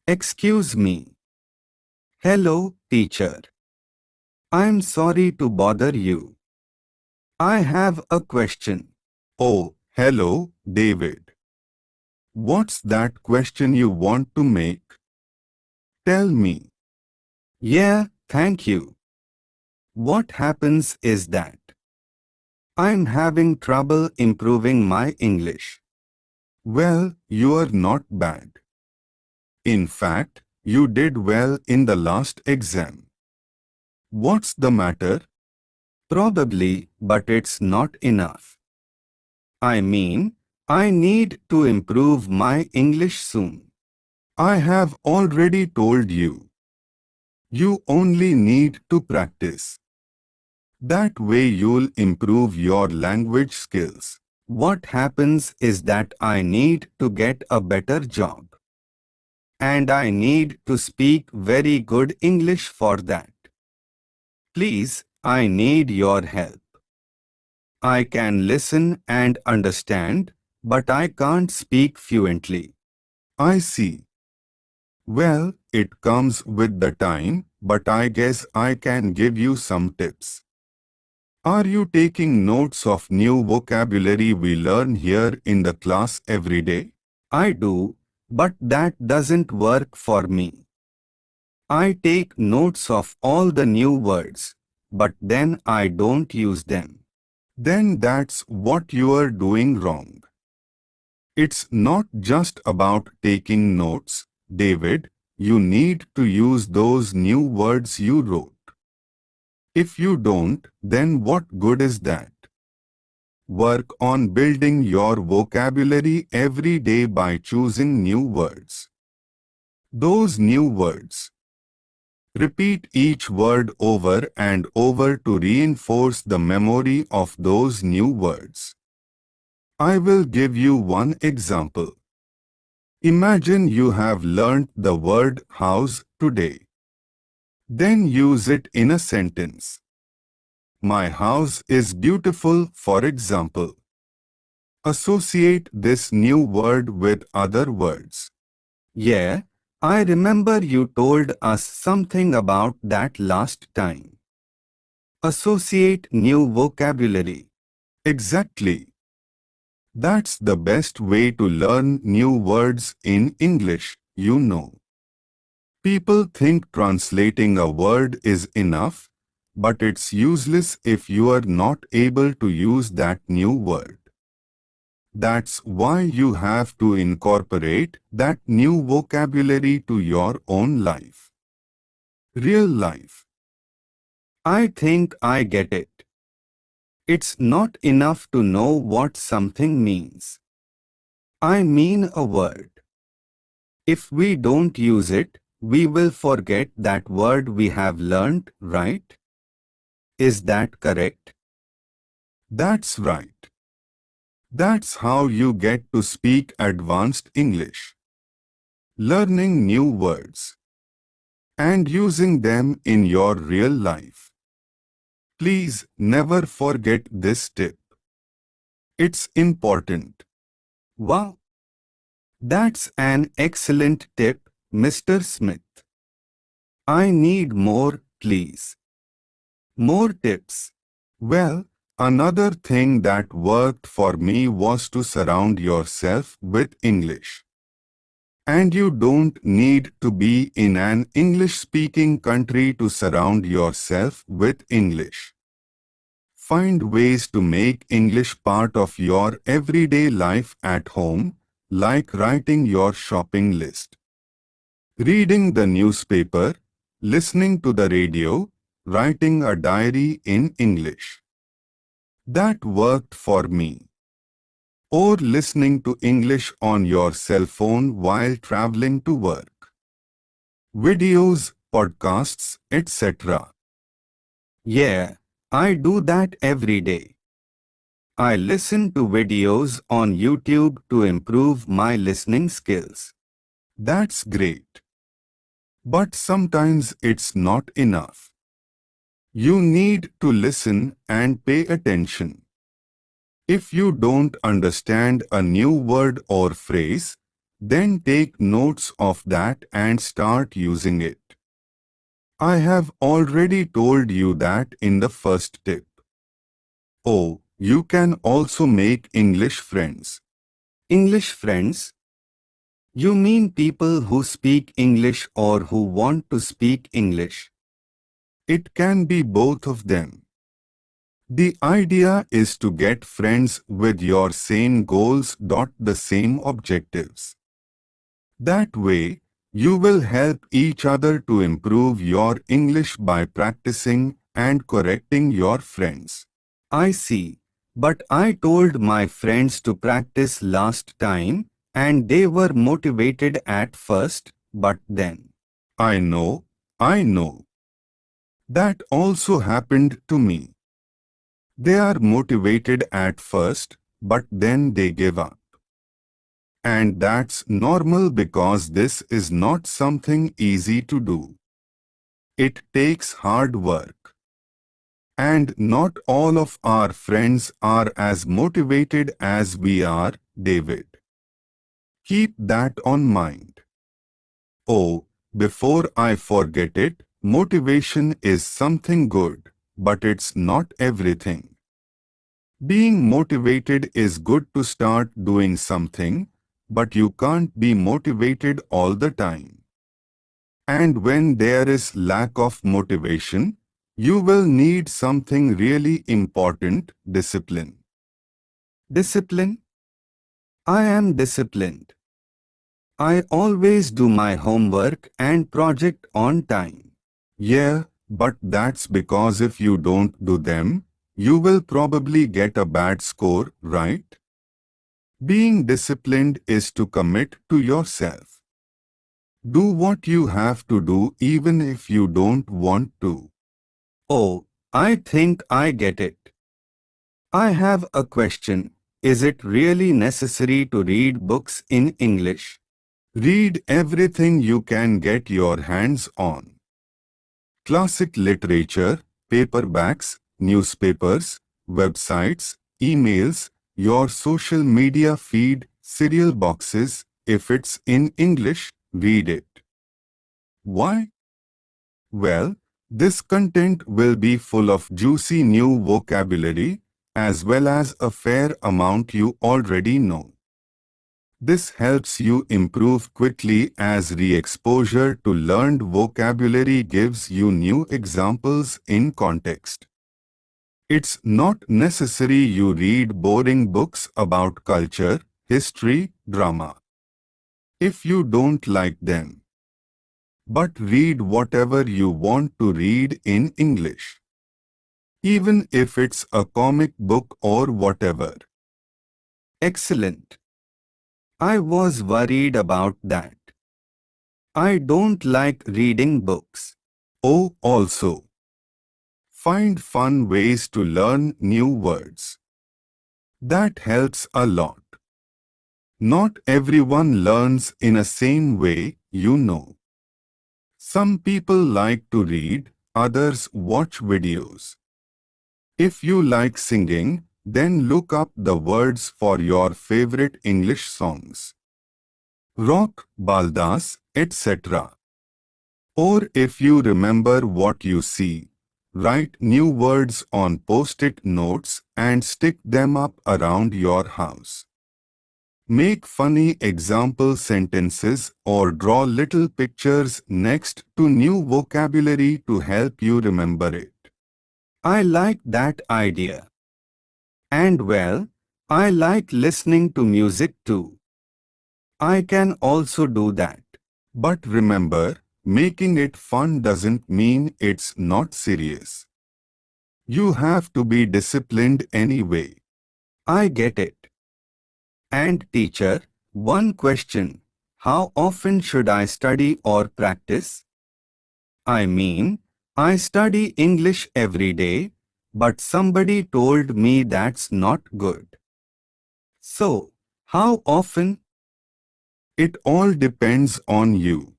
Excuse me. Hello, teacher. I'm sorry to bother you. I have a question. Oh, hello, David. What's that question you want to make? Tell me. Yeah, thank you. What happens is that I'm having trouble improving my English. Well, you're not bad. In fact, you did well in the last exam. What's the matter? Probably, but it's not enough. I mean, I need to improve my English soon. I have already told you. You only need to practice. That way you'll improve your language skills. What happens is that I need to get a better job. And I need to speak very good English for that. Please, I need your help. I can listen and understand, but I can't speak fluently. I see. Well, it comes with the time, but I guess I can give you some tips. Are you taking notes of new vocabulary we learn here in the class every day? I do, but that doesn't work for me. I take notes of all the new words, but then I don't use them. Then that's what you're doing wrong. It's not just about taking notes, David. You need to use those new words you wrote. If you don't, then what good is that? Work on building your vocabulary every day by choosing new words. Those new words. Repeat each word over and over to reinforce the memory of those new words. I will give you one example. Imagine you have learnt the word house today. Then use it in a sentence. My house is beautiful, for example. Associate this new word with other words. Yeah, I remember you told us something about that last time. Associate new vocabulary. Exactly. That's the best way to learn new words in English, you know. People think translating a word is enough, but it's useless if you are not able to use that new word. That's why you have to incorporate that new vocabulary to your own life. Real life. I think I get it. It's not enough to know what something means. I mean a word. If we don't use it, we will forget that word we have learned, right? Is that correct? That's right. That's how you get to speak advanced English. Learning new words and using them in your real life. Please never forget this tip. It's important. Wow! That's an excellent tip, Mr. Smith. I need more, please. More tips. Well, another thing that worked for me was to surround yourself with English. And you don't need to be in an English-speaking country to surround yourself with English. Find ways to make English part of your everyday life at home, like writing your shopping list, reading the newspaper, listening to the radio, writing a diary in English. That worked for me. Or listening to English on your cell phone while traveling to work. Videos, podcasts, etc. Yeah, I do that every day. I listen to videos on YouTube to improve my listening skills. That's great. But sometimes it's not enough. You need to listen and pay attention. If you don't understand a new word or phrase, Then take notes of that and start using it. I have already told you that in the first tip. Oh, you can also make English friends. English friends? You mean people who speak English or who want to speak English? It can be both of them. The idea is to get friends with your same goals. The same objectives. That way, you will help each other to improve your English by practicing and correcting your friends. I see. But I told my friends to practice last time, and they were motivated at first, but then. I know, I know. That also happened to me. They are motivated at first, but then they give up. And that's normal because this is not something easy to do. It takes hard work. And not all of our friends are as motivated as we are, David. Keep that on mind. Oh, before I forget it, motivation is something good, but it's not everything. Being motivated is good to start doing something, but you can't be motivated all the time. And when there is lack of motivation, you will need something really important, discipline. Discipline? I am disciplined. I always do my homework and project on time. Yeah, but that's because if you don't do them, you will probably get a bad score, right? Being disciplined is to commit to yourself. Do what you have to do even if you don't want to. Oh, I think I get it. I have a question. Is it really necessary to read books in English? Read everything you can get your hands on. Classic literature, paperbacks, newspapers, websites, emails, your social media feed, cereal boxes. If it's in English, read it. Why? Well, this content will be full of juicy new vocabulary, as well as a fair amount you already know. This helps you improve quickly as re-exposure to learned vocabulary gives you new examples in context. It's not necessary you read boring books about culture, history, drama. If you don't like them. But read whatever you want to read in English. Even if it's a comic book or whatever. Excellent. I was worried about that. I don't like reading books. Oh, also. Find fun ways to learn new words. That helps a lot. Not everyone learns in a same way, you know. Some people like to read, others watch videos. If you like singing, then look up the words for your favorite English songs. Rock, baldas, etc. Or if you remember what you see, write new words on post-it notes and stick them up around your house. Make funny example sentences or draw little pictures next to new vocabulary to help you remember it. I like that idea. And well, I like listening to music too. I can also do that. But remember, making it fun doesn't mean it's not serious. You have to be disciplined anyway. I get it. And teacher, one question. How often should I study or practice? I mean, I study English every day, but somebody told me that's not good. So, how often? It all depends on you.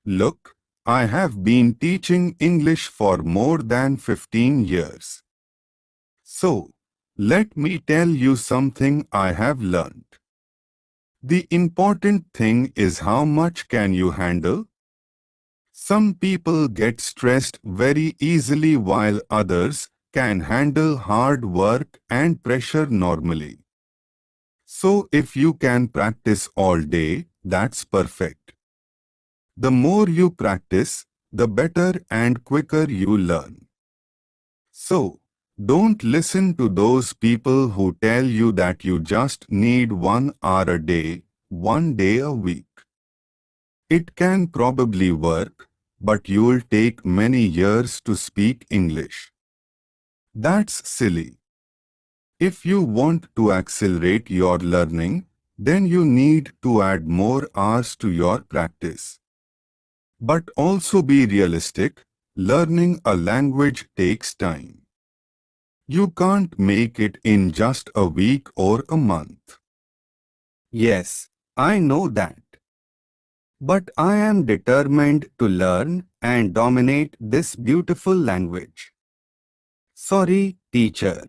Look, I have been teaching English for more than 15 years. So, let me tell you something I have learned. The important thing is how much can you handle? Some people get stressed very easily while others can handle hard work and pressure normally. So if you can practice all day, that's perfect. The more you practice, the better and quicker you learn. So, don't listen to those people who tell you that you just need 1 hour a day, 1 day a week. It can probably work, but you'll take many years to speak English. That's silly. If you want to accelerate your learning, then you need to add more hours to your practice. But also be realistic, learning a language takes time. You can't make it in just a week or a month. Yes, I know that. But I am determined to learn and dominate this beautiful language. Sorry, teacher.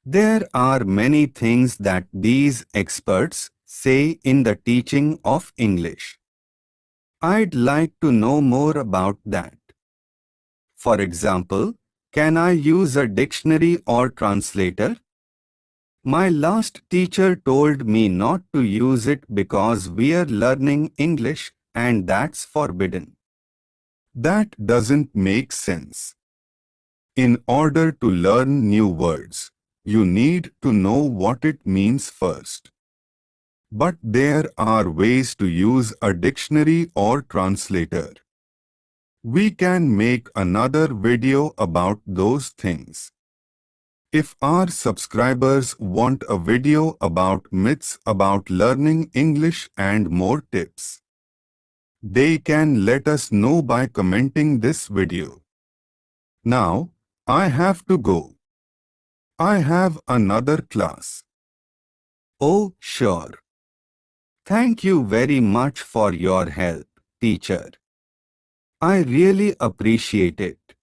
There are many things that these experts say in the teaching of English. I'd like to know more about that. For example, can I use a dictionary or translator? My last teacher told me not to use it because we're learning English and that's forbidden. That doesn't make sense. In order to learn new words, you need to know what it means first. But there are ways to use a dictionary or translator. We can make another video about those things. If our subscribers want a video about myths about learning English and more tips, they can let us know by commenting this video. Now, I have to go. I have another class. Oh, sure. Thank you very much for your help, teacher. I really appreciate it.